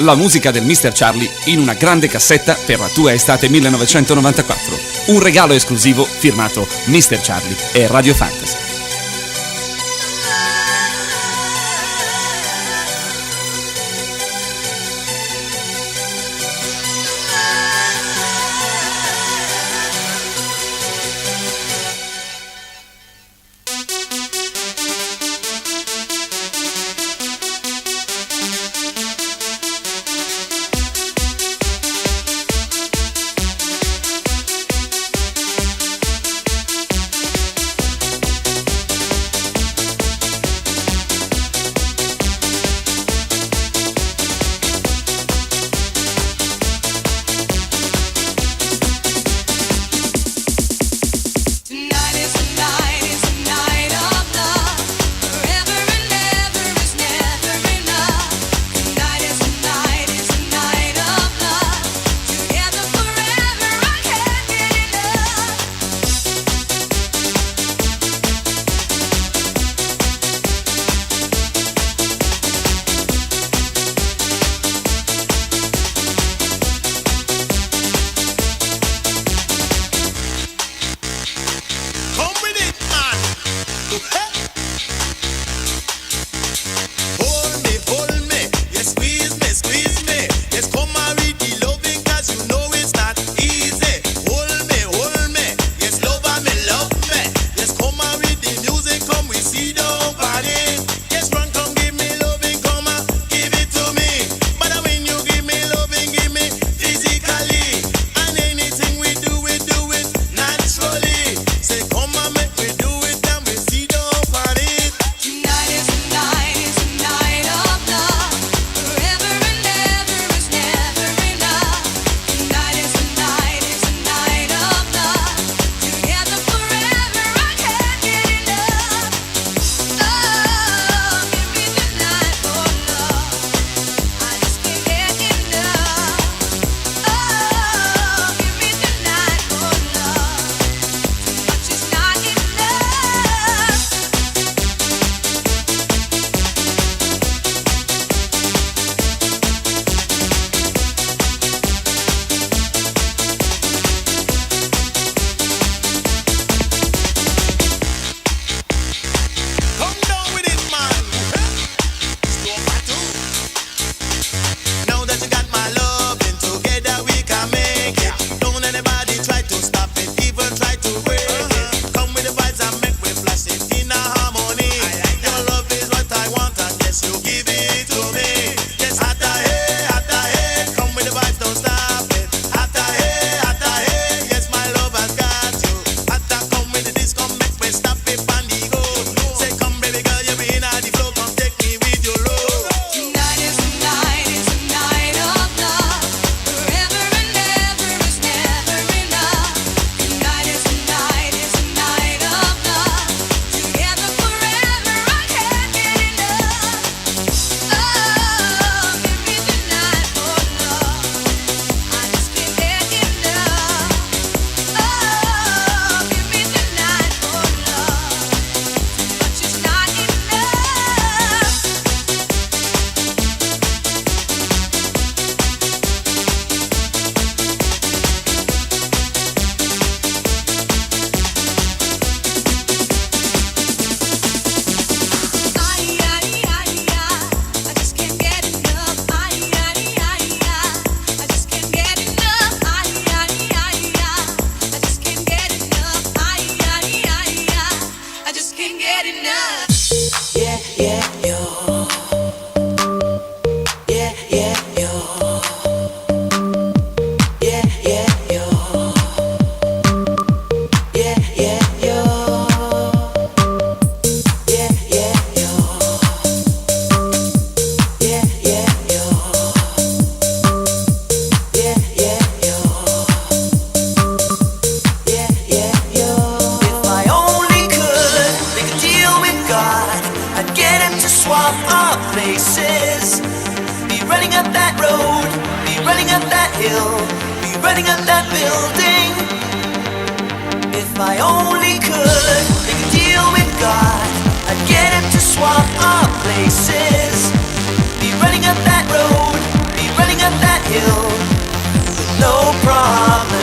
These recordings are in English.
La musica del Mr. Charlie in una grande cassetta per la tua estate 1994. Un regalo esclusivo firmato Mr. Charlie e Radio Fantasy. hill, be running up that building. If I only could make a deal with God, I'd get him to swap our places. Be running up that road, be hill with no problems.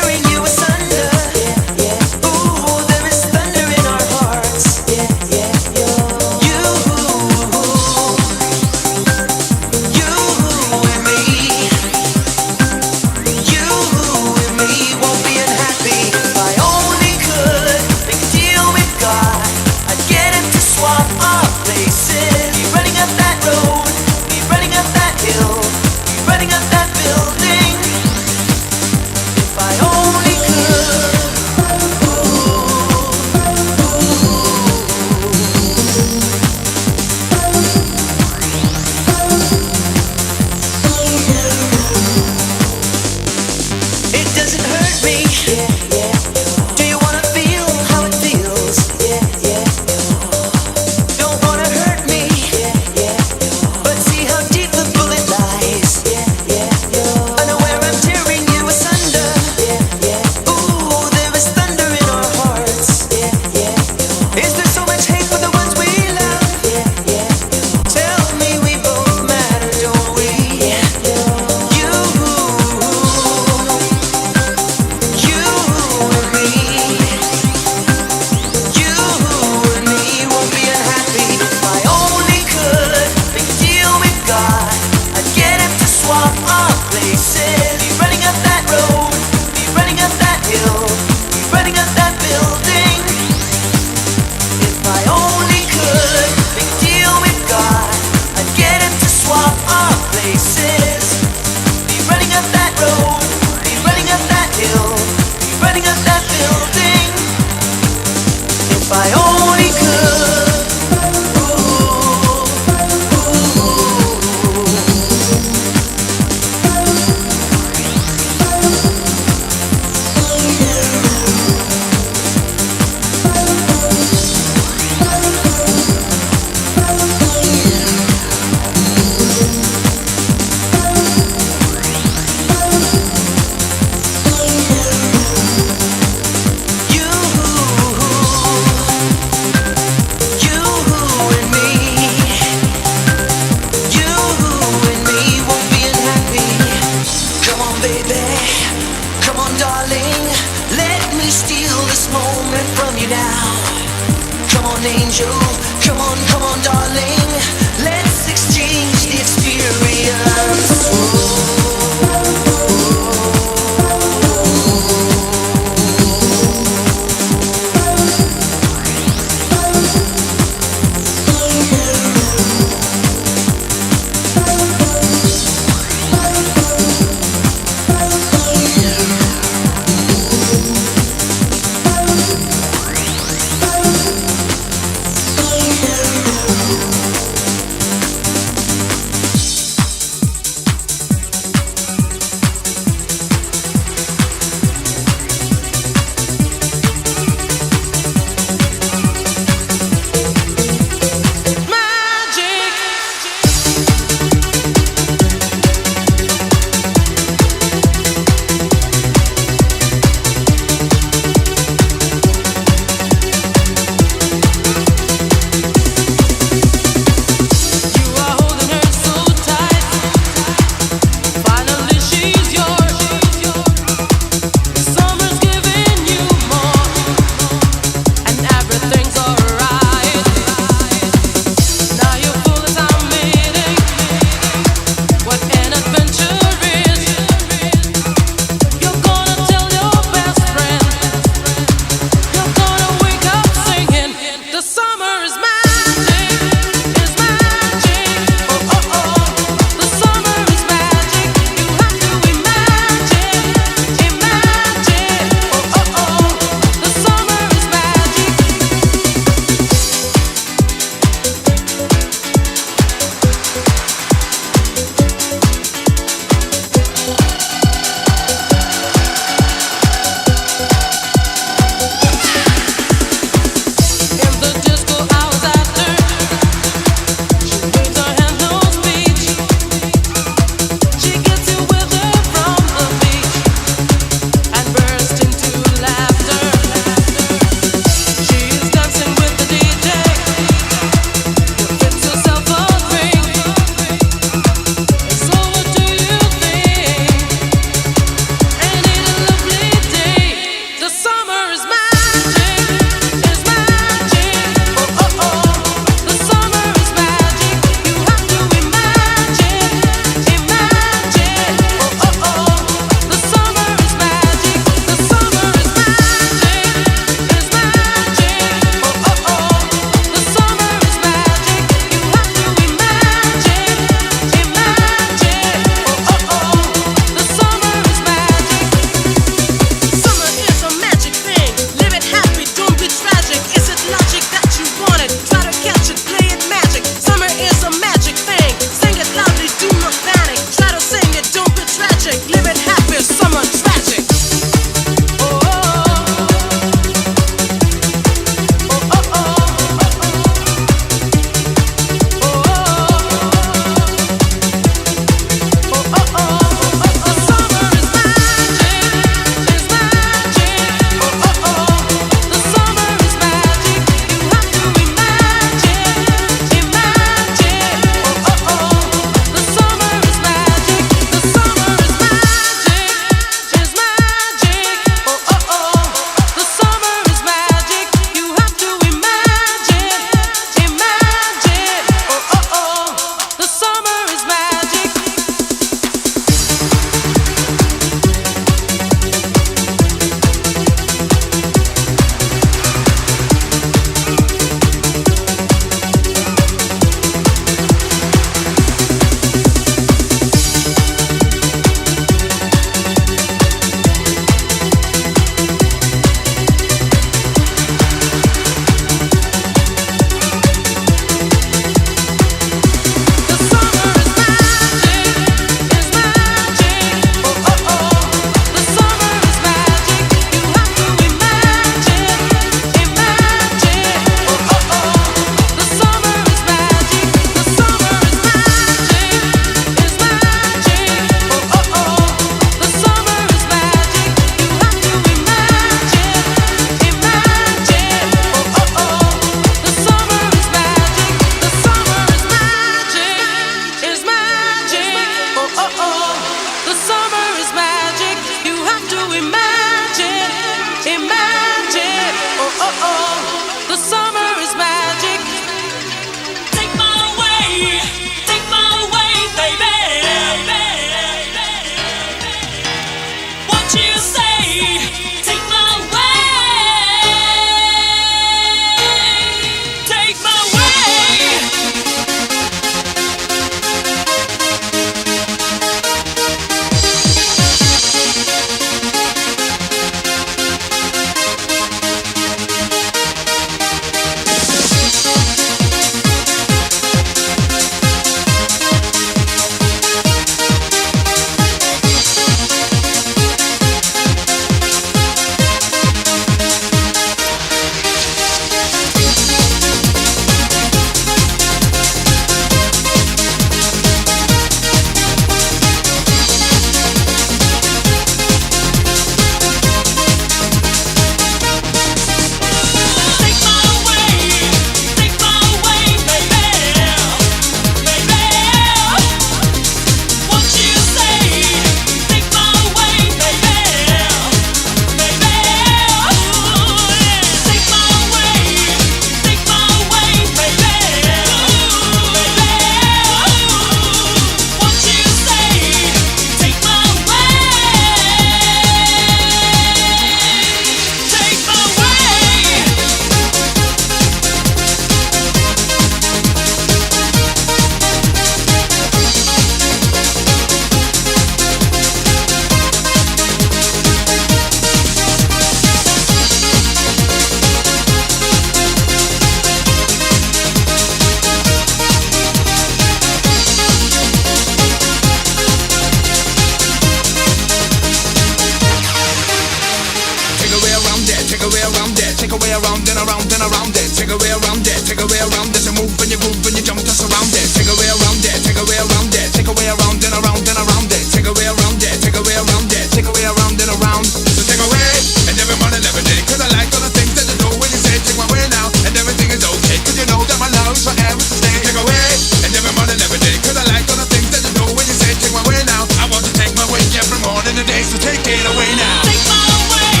you move, when you jump, just around it. Take away around it, take away around it, take away around and around and around it. Take away around it, take away around it, take away around and around. So take away, and every morning, every day. Cause I like all the things that you do when you say take my way now. And everything is okay, cause you know that my love's forever to stay. Take away, and every morning, every day. Cause I like all the things that you do when you say take my way now. I want to take my way every morning and day, so take it away now. Take my way,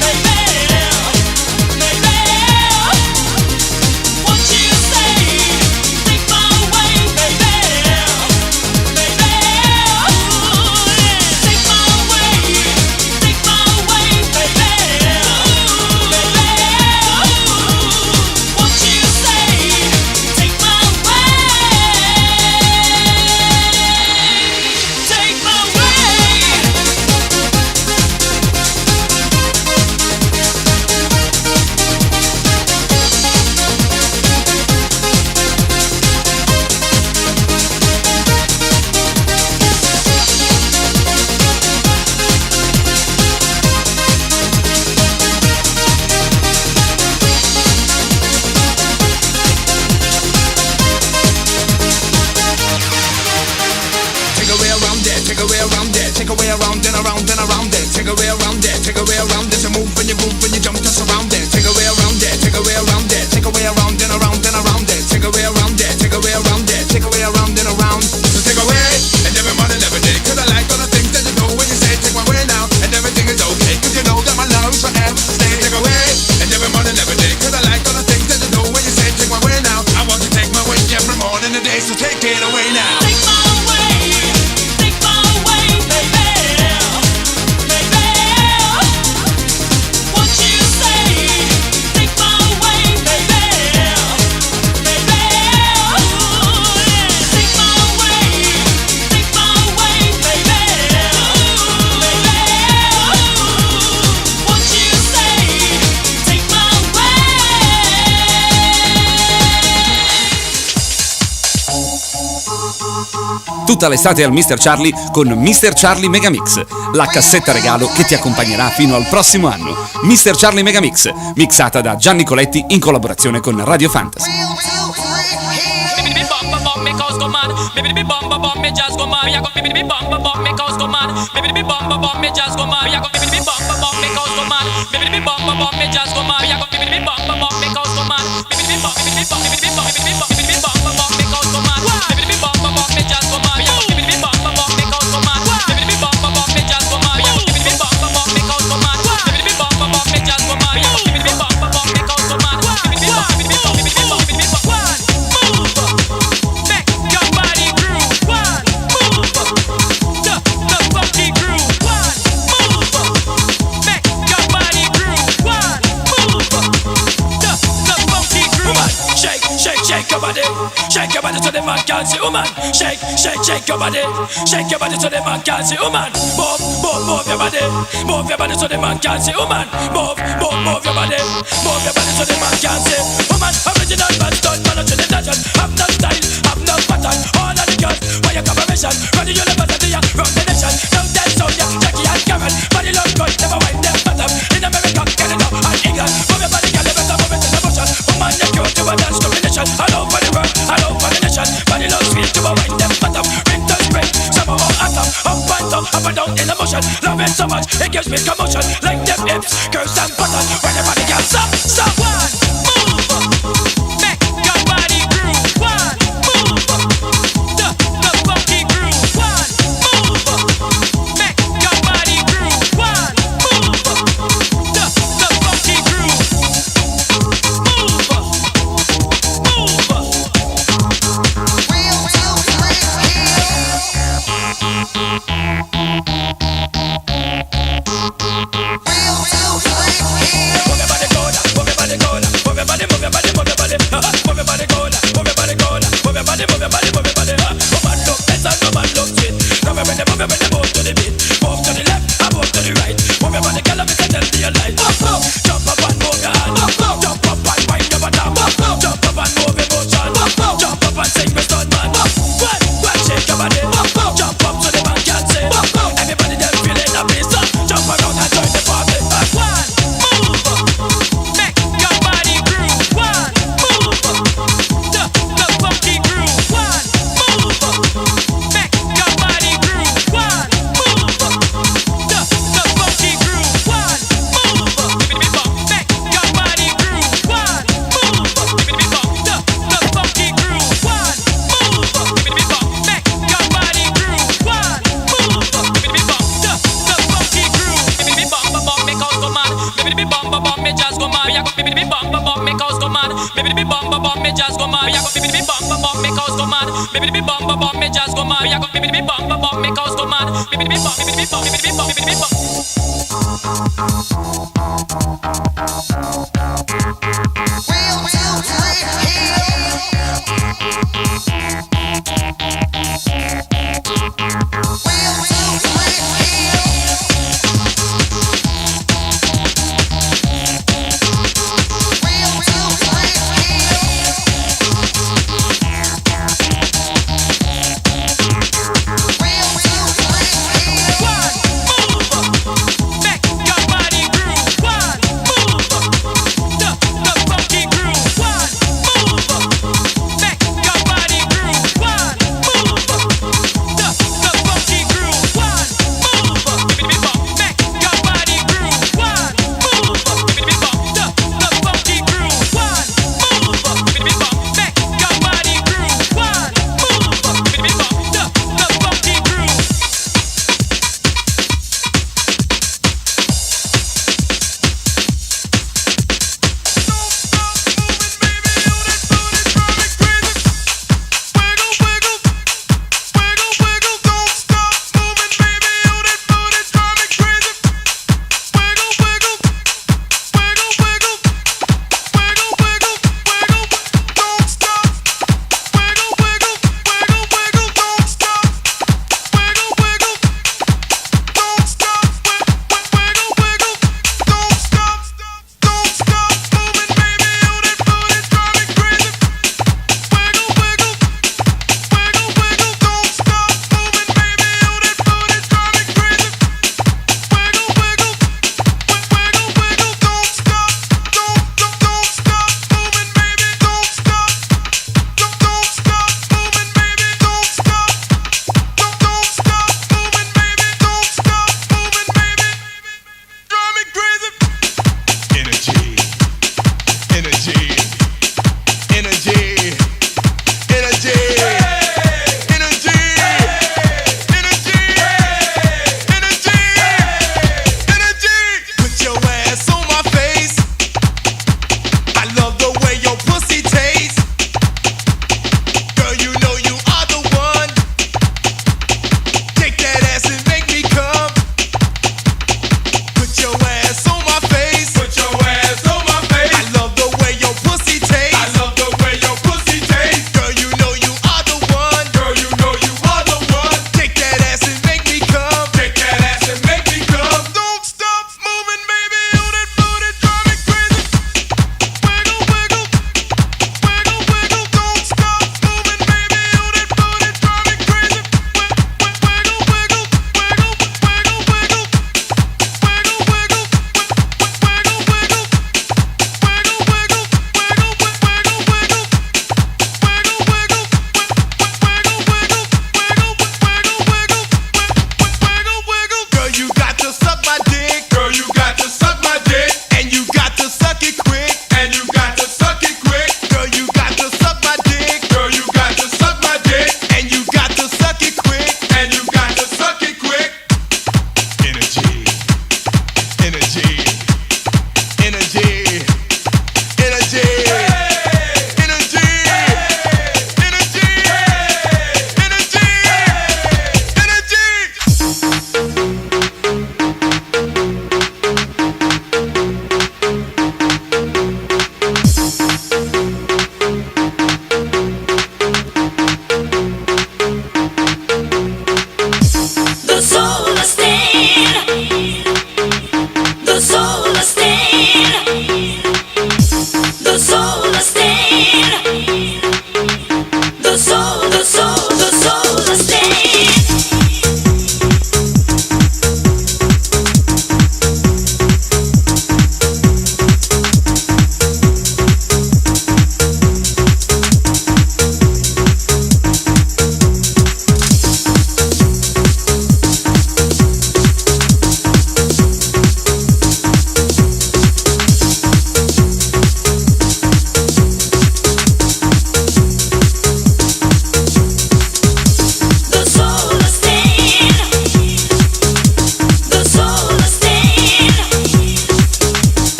baby, baby. What you say? Take my way, baby, baby. Take my way, baby, baby. What you say? Take my Take away around and around and around it. Take away around it, take away around it. So move, when you jump, just around it. Take away around it, take away around it, take away around and around and around it. Take away around it, take away around it, take away around and around. So take away, and every morning, every day. Cause I like all the things that you do when you say take my way now. And everything is okay, cause you know that my love's forever to stay. Take away, and every morning, every day. Cause I like all the things that you do when you say take my way now. I want to take my way every morning and day, so take it away now. Take my way, baby, baby. What you say? Take my way, baby, baby. Take my way, baby, baby. What you say? Take my Tutta l'estate al Mr. Charlie con Mr. Charlie Megamix, la cassetta regalo che ti accompagnerà fino al prossimo anno. Mr. Charlie Megamix, mixata da Gianni Coletti in collaborazione con Radio Fantasy. Shake your body so the man can see, woman. Shake your body. Shake your body so the man can see, woman. Move your body. Move your body so the man can see, woman. Move your body. Move your body so the man can see. Woman, original man, done man of Trinidad. Have no style, have no pattern. All of the girls, why your collaboration? Run the university, run the nation. Now that's all, yeah, Jackie and Karen. Body love good, never wind their bottom. In America, Canada, and England. Move your body, girl, you better move it to the motion. Woman, you're cute, you a dance combination. All over the world, all over the nation. Body love sweet, you a wind them bottom. Winter, spring, summer or autumn. Up and down, up and down in the motion. Love it so much, it gives me commotion. Like them hips, curves and buttons. When your body can stop. One, move, make your body groove. One, move, the funky groove. One, move, make your body groove. One, move, the funky groove. Move your body, move your body, move your body, move your body, move your body, move your body. Baby, me bum bum bum, me just go mad. Me a go baby, me bum bum bum, me cause go mad. Baby, me bum, baby, me bum, baby, me bum, baby, me bum.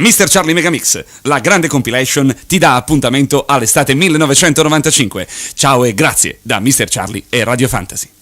Mr. Charlie Megamix, la grande compilation, ti dà appuntamento all'estate 1995. Ciao e grazie da Mr. Charlie e Radio Fantasy.